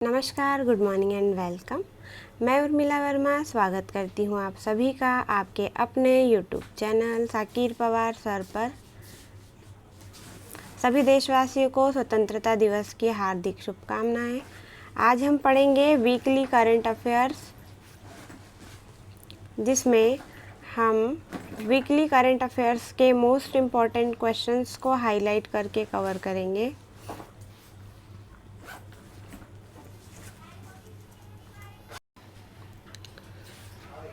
नमस्कार, good morning and welcome. मैं उर्मिला वर्मा स्वागत करती हूँ आप सभी का आपके अपने YouTube channel Sakir Pawar sir पर। सभी देशवासियों को स्वतंत्रता दिवस की हार्दिक शुभकामनाएं। आज हम पढ़ेंगे वीकली करंट अफेयर्स, जिसमें हम वीकली करंट अफेयर्स के मोस्ट इम्पॉर्टेंट क्वेश्चंस को हाईलाइट करके कवर करेंगे।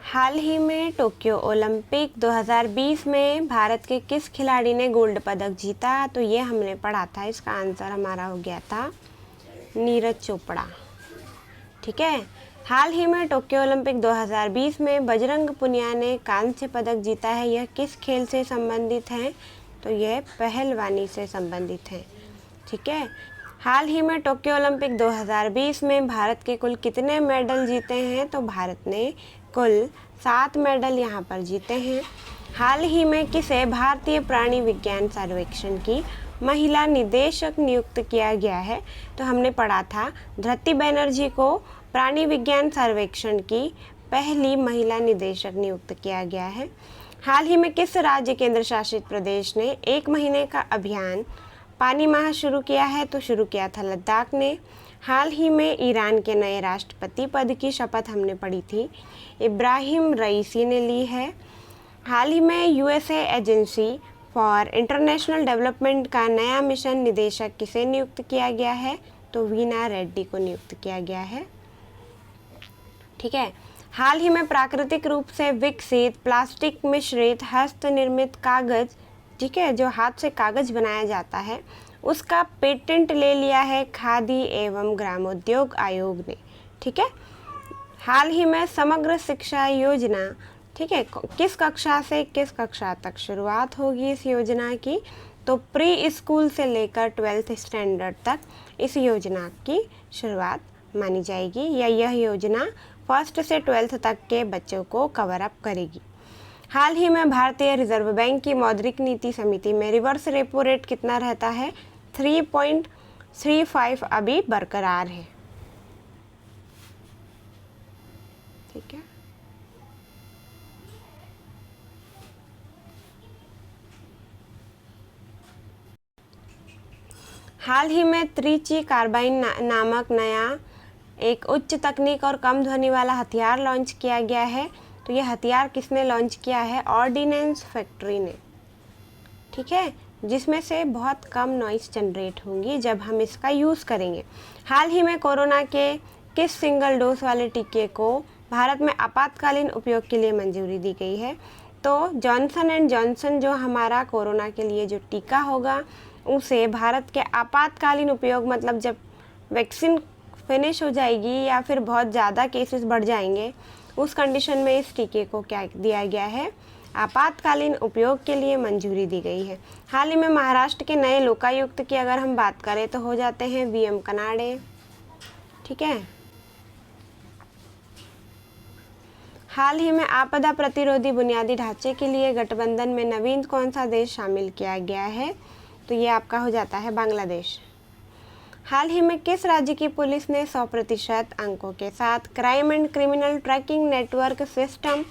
हाल ही में टोक्यो ओलंपिक 2020 में भारत के किस खिलाड़ी ने गोल्ड पदक जीता? तो ये हमने पढ़ा था, इसका आंसर हमारा हो गया था नीरज चोपड़ा। ठीक है। हाल ही में टोक्यो ओलंपिक 2020 में बजरंग पुनिया ने कांस्य पदक जीता है। यह किस खेल से संबंधित है? तो यह पहलवानी से संबंधित है। ठीक है। हाल ही में टोक्यो ओलंपिक 2020 में भारत के कुल कितने मेडल जीते हैं? तो भारत ने कुल 7 मेडल यहाँ पर जीते हैं। हाल ही में किसे भारतीय प्राणी विज्ञान सर्वेक्षण की महिला निदेशक नियुक्त किया गया है? तो हमने पढ़ा था धृति बनर्जी को प्राणी विज्ञान सर्वेक्षण की पहली महिला निदेशक नियुक्त किया गया है। हाल ही में किस राज्य केंद्र शासित प्रदेश ने 1 महीने का अभियान पानी माह शुरू किया है? तो शुरू किया था लद्दाख ने। हाल ही में ईरान के नए राष्ट्रपति पद की शपथ हमने पढ़ी थी, इब्राहिम रईसी ने ली है। हाल ही में USA agency for international development का नया मिशन निदेशक किसे नियुक्त किया गया है? तो वीना रेड्डी को नियुक्त किया गया है। ठीक है। हाल ही में प्राकृतिक रूप से विकसित प्लास्टिक मिश्रित हस्त निर्मित कागज, ठीक है, जो हाथ से कागज बनाया जाता है, उसका पेटेंट ले लिया है खादी एवं ग्रामोद्योग आयोग ने। ठीक है। हाल ही में समग्र शिक्षा योजना, ठीक है, किस कक्षा से किस कक्षा तक शुरुआत होगी इस योजना की? तो प्री स्कूल से लेकर 12th स्टैंडर्ड तक इस योजना की शुरुआत मानी जाएगी, या यह योजना 1st से 12th तक के बच्चों को कवर अप करेगी। हाल ही में भारतीय रिजर्व बैंक की मौद्रिक नीति समिति में रिवर्स रेपो रेट कितना रहता है? 3.35 अभी बरकरार है। ठीक है। हाल ही में त्रिची कार्बाइन नामक नया एक उच्च तकनीक और कम ध्वनि वाला हथियार लॉन्च किया गया है। तो यह हथियार किसने लॉन्च किया है? ऑर्डिनेंस फैक्ट्री ने। ठीक है, जिसमें से बहुत कम नॉइस जनरेट होंगी जब हम इसका यूज़ करेंगे। हाल ही में कोरोना के किस सिंगल डोज वाले टीके को भारत में आपातकालीन उपयोग के लिए मंजूरी दी गई है? तो जॉनसन एंड जॉनसन जो हमारा कोरोना के लिए जो टीका होगा, उसे भारत के आपातकालीन उपयोग, मतलब जब वैक्सीन फिनिश हो जाएगी या फिर बहुत ज़्यादा केसेस बढ़ जाएंगे, उस कंडीशन में इस टीके को क्या दिया गया है? आपातकालीन उपयोग के लिए मंजूरी दी गई है। हाल ही में महाराष्ट्र के नए लोकायुक्त की अगर हम बात करें तो हो जाते हैं वीएम कनाडे। ठीक है। हाल ही में आपदा प्रतिरोधी बुनियादी ढांचे के लिए गठबंधन में नवीन कौन सा देश शामिल किया गया है? तो ये आपका हो जाता है बांग्लादेश। हाल ही में किस राज्य की पुलिस ने 100% अंकों के साथ crime and criminal tracking network system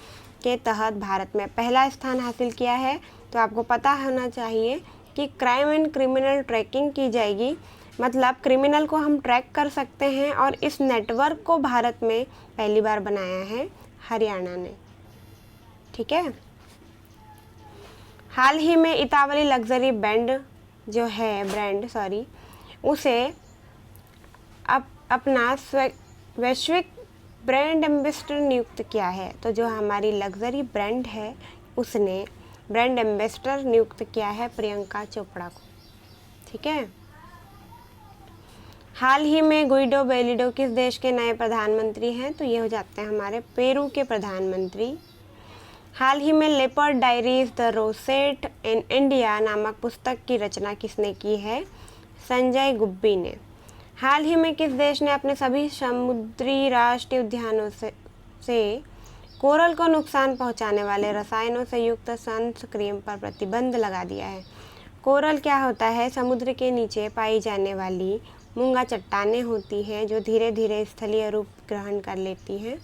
के तहत भारत में पहला स्थान हासिल किया है? तो आपको पता होना चाहिए कि क्राइम एंड क्रिमिनल ट्रैकिंग की जाएगी, मतलब क्रिमिनल को हम ट्रैक कर सकते हैं, और इस नेटवर्क को भारत में पहली बार बनाया है हरियाणा ने। ठीक है। हाल ही में इतावली लग्जरी ब्रांड उसे अपना वैश्विक ब्रांड एम्बेसडर नियुक्त किया है। तो जो हमारी लग्जरी ब्रांड है, उसने ब्रांड एम्बेसडर नियुक्त किया है प्रियंका चोपड़ा को। ठीक है। हाल ही में गुइडो बेलिडो किस देश के नए प्रधानमंत्री हैं? तो ये हो जाते हैं हमारे पेरू के प्रधानमंत्री। हाल ही में leopard diaries the rosette in India नामक पुस्तक की रचना किसने की है? संजय गुब्बी ने। हाल ही में किस देश ने अपने सभी समुद्री राष्ट्रीय उद्यानों से कोरल को नुकसान पहुंचाने वाले रसायनों से युक्त सनस्क्रीन पर प्रतिबंध लगा दिया है? कोरल क्या होता है? समुद्र के नीचे पाई जाने वाली मूंगा चट्टानें होती हैं जो धीरे धीरे स्थलीय रूप ग्रहण कर लेती हैं,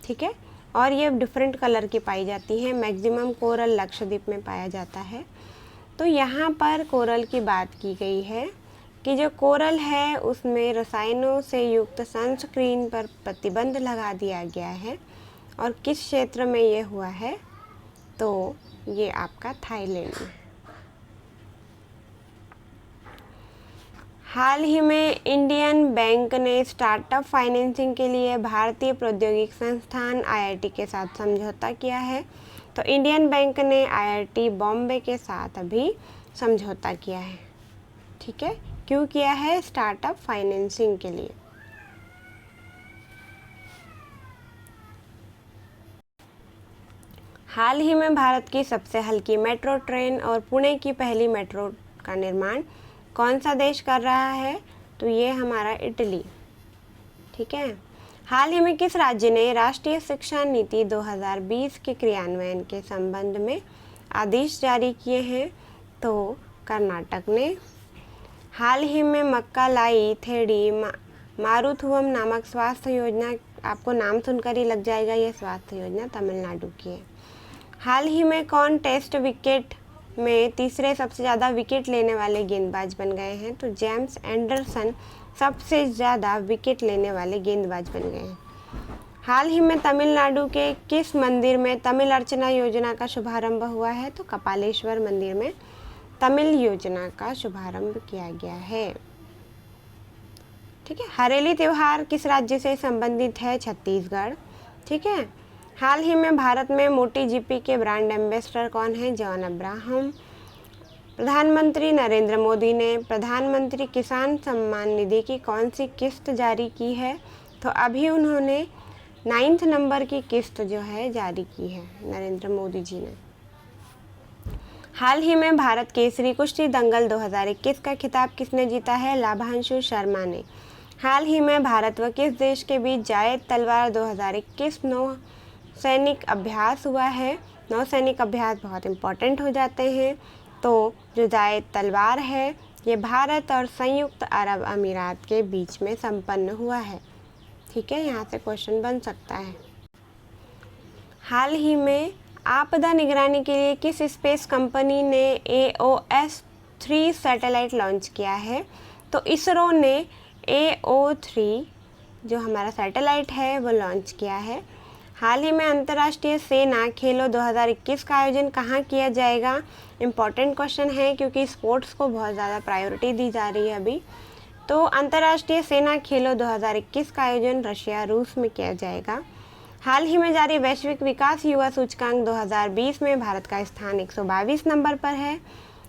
ठीक है, और ये डिफरेंट कलर की पाई जाती हैं। मैक्सिमम कोरल लक्षद्वीप में पाया जाता है। तो यहाँ पर कोरल की बात की गई है कि जो कोरल है उसमें रसायनों से युक्त सनस्क्रीन पर प्रतिबंध लगा दिया गया है। और किस क्षेत्र में ये हुआ है? तो ये आपका थाईलैंड में। हाल ही में इंडियन बैंक ने स्टार्टअप फाइनेंसिंग के लिए भारतीय प्रौद्योगिकी संस्थान IIT के साथ समझौता किया है। तो इंडियन बैंक ने IIT बॉम्बे के साथ अभी समझौता किया है, ठीक है। क्यों किया है? स्टार्टअप फाइनेंसिंग के लिए। हाल ही में भारत की सबसे हल्की मेट्रो ट्रेन और पुणे की पहली मेट्रो का निर्माण कौन सा देश कर रहा है? तो ये हमारा इटली, ठीक है। हाल ही में किस राज्य ने राष्ट्रीय शिक्षा नीति 2020 के क्रियान्वयन के संबंध में आदेश जारी किए हैं? तो कर्नाटक ने। हाल ही में मक्कालाई थेड़ी मारुथुवम नामक स्वास्थ्य योजना, आपको नाम सुनकर ही लग जाएगा ये स्वास्थ्य योजना तमिलनाडु की है। हाल ही में कौन टेस्ट विकेट में तीसरे सबसे ज़्यादा विकेट लेने वाले गेंदबाज बन गए हैं? तो जेम्स एंडरसन सबसे ज़्यादा विकेट लेने वाले गेंदबाज बन गए हैं। हाल ही में तमिलनाडु के किस मंदिर में तमिल अर्चना योजना का शुभारंभ हुआ है? तो कपालेश्वर मंदिर में तमिल योजना का शुभारंभ किया गया है, ठीक है। हरेली त्योहार किस राज्य से संबंधित है? छत्तीसगढ़, ठीक है। हाल ही में भारत में MotoGP के ब्रांड एम्बेसडर कौन है? John Abraham. प्रधानमंत्री नरेंद्र मोदी ने प्रधानमंत्री किसान सम्मान निधि की कौन सी किस्त जारी की है? तो अभी उन्होंने 9th नंबर की किस्त जो है जारी की है नरेंद्र मोदी जी ने। हाल ही में भारत केसरी कुश्ती दंगल 2021 का खिताब किसने जीता है? लाभांशु शर्मा ने। हाल ही में भारत व किस देश के बीच जायद तलवार 2021 नौ सैनिक अभ्यास हुआ है? नौसैनिक अभ्यास बहुत इम्पोर्टेंट हो जाते हैं। तो जो जायद तलवार है ये भारत और संयुक्त अरब अमीरात के बीच में संपन्न हुआ है, ठीक है। यहाँ से क्वेश्चन बन सकता है। हाल ही में आपदा निगरानी के लिए किस स्पेस कंपनी ने AOS-3 सैटेलाइट लॉन्च किया है? तो इसरो ने AO3 जो हमारा सैटेलाइट है वो लॉन्च किया है। हाल ही में अंतर्राष्ट्रीय सेना खेलो 2021 का आयोजन कहाँ किया जाएगा? इम्पॉर्टेंट क्वेश्चन है क्योंकि स्पोर्ट्स को बहुत ज़्यादा प्रायोरिटी दी जा रही है अभी। तो अंतर्राष्ट्रीय सेना खेलो 2021 का आयोजन रशिया रूस में किया जाएगा। हाल ही में जारी वैश्विक विकास युवा सूचकांक 2020 में भारत का स्थान 122 नंबर पर है।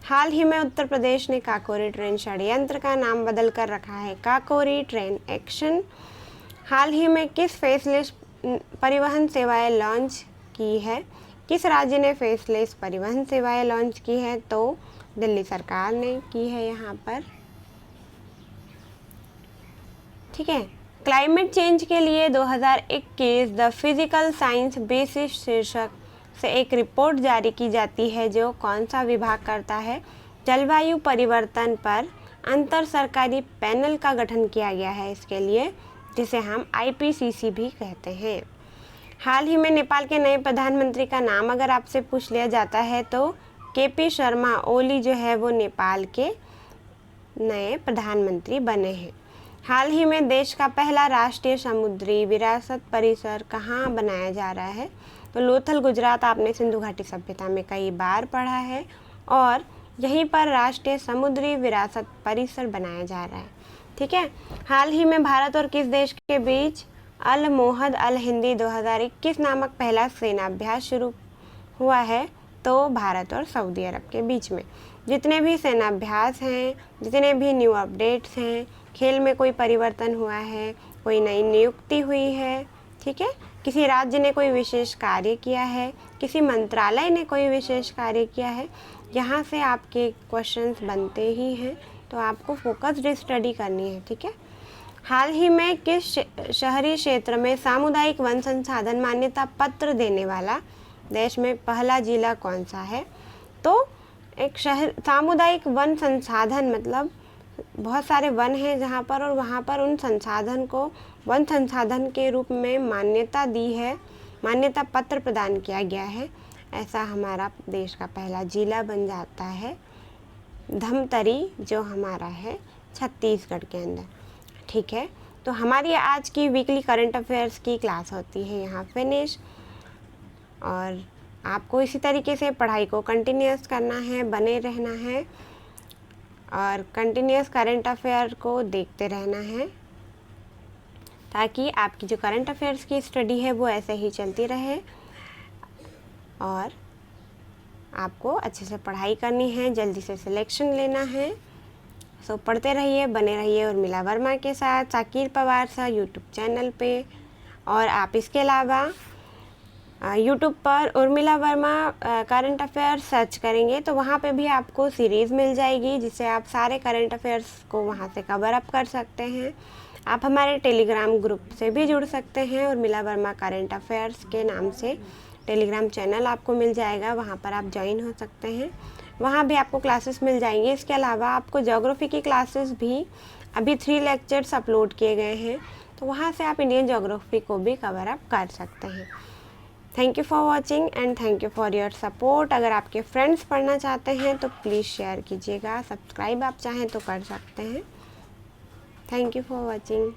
हाल ही में उत्तर प्रदेश ने काकोरी ट्रेन षड्यंत्र का नाम बदल कर रखा है काकोरी ट्रेन एक्शन। हाल ही में किस फेसलेस परिवहन सेवाएं लॉन्च की है? किस राज्य ने फेसलेस परिवहन सेवाएं लॉन्च की है? तो दिल्ली सरकार ने की है यहाँ पर, ठीक है। क्लाइमेट चेंज के लिए 2021 द फिजिकल साइंस बेसिस शीर्षक से एक रिपोर्ट जारी की जाती है जो कौन सा विभाग करता है? जलवायु परिवर्तन पर अंतर सरकारी पैनल का गठन किया गया है इसके लिए, जिसे हम IPCC भी कहते हैं। हाल ही में नेपाल के नए प्रधानमंत्री का नाम अगर आपसे पूछ लिया जाता है तो KP शर्मा ओली जो है वो नेपाल के नए प्रधानमंत्री बने हैं। हाल ही में देश का पहला राष्ट्रीय समुद्री विरासत परिसर कहाँ बनाया जा रहा है? तो लोथल गुजरात, आपने सिंधु घाटी सभ्यता में कई बार पढ़ा है और यहीं पर राष्ट्रीय समुद्री विरासत परिसर बनाया जा रहा है, ठीक है। हाल ही में भारत और किस देश के बीच अल मोहद अल हिंदी 2021 नामक पहला सेनाभ्यास शुरू हुआ है? तो भारत और सऊदी अरब के बीच में। जितने भी सेनाभ्यास हैं, जितने भी न्यू अपडेट्स हैं, खेल में कोई परिवर्तन हुआ है, कोई नई नियुक्ति हुई है, ठीक है, किसी राज्य ने कोई विशेष कार्य किया है, किसी मंत्रालय ने कोई विशेष कार्य किया है, यहाँ से आपके क्वेश्चंस बनते ही हैं। तो आपको फोकस्ड स्टडी करनी है, ठीक है। हाल ही में किस शहरी क्षेत्र में सामुदायिक वन संसाधन मान्यता पत्र देने वाला देश में पहला जिला कौन सा है? तो एक शहर सामुदायिक वन संसाधन मतलब बहुत सारे वन हैं जहाँ पर, और वहाँ पर उन संसाधन को वन संसाधन के रूप में मान्यता दी है, मान्यता पत्र प्रदान किया गया है। ऐसा हमारा देश का पहला जिला बन जाता है धमतरी, जो हमारा है छत्तीसगढ़ के अंदर। ठीक है, तो हमारी आज की वीकली करंट अफेयर्स की क्लास होती है यहाँ फिनिश। और आपको इसी तरीके से पढ़ाई को कंटिन्यूस करना है, बने रहना है और कंटिन्यूस करंट अफेयर को देखते रहना है, ताकि आपकी जो करंट अफेयर्स की स्टडी है वो ऐसे ही चलती रहे और आपको अच्छे से पढ़ाई करनी है, जल्दी से सिलेक्शन लेना है। सो पढ़ते रहिए, बने रहिए उर्मिला वर्मा के साथ साकिर पवार सा यूट्यूब चैनल पे। और आप इसके अलावा यूट्यूब पर Urmila Verma current affair search करेंगे तो वहाँ पे भी आपको सीरीज़ मिल जाएगी, जिससे आप सारे करंट अफेयर्स को वहाँ से कवर अप कर सकते हैं। आप हमारे टेलीग्राम ग्रुप से भी जुड़ सकते हैं, उर्मिला वर्मा करंट अफेयर्स के नाम से टेलीग्राम चैनल आपको मिल जाएगा, वहाँ पर आप ज्वाइन हो सकते हैं। वहाँ भी आपको क्लासेस मिल जाएंगी। इसके अलावा आपको ज्योग्राफी की क्लासेस भी अभी 3 लेक्चर्स अपलोड किए गए हैं, तो वहाँ से आप इंडियन ज्योग्राफी को भी कवर अप कर सकते हैं। Thank you for watching and thank you for your support. अगर आपके फ्रेंड्स पढ़ना चाहते हैं तो प्लीज़ शेयर कीजिएगा, सब्सक्राइब आप चाहें तो कर सकते हैं। Thank you for watching.